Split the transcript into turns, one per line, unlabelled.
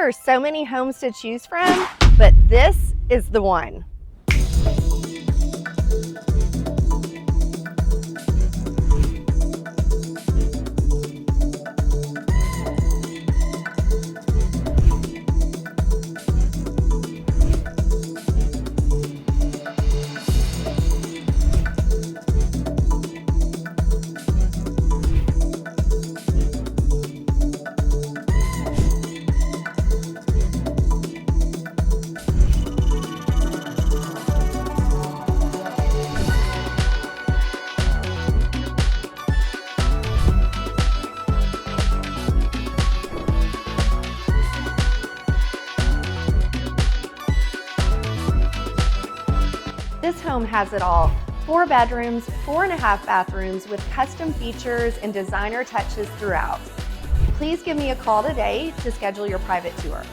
There are so many homes to choose from, but this is the one. This home has it all. 4 bedrooms, 4.5 bathrooms with custom features and designer touches throughout. Please give me a call today to schedule your private tour.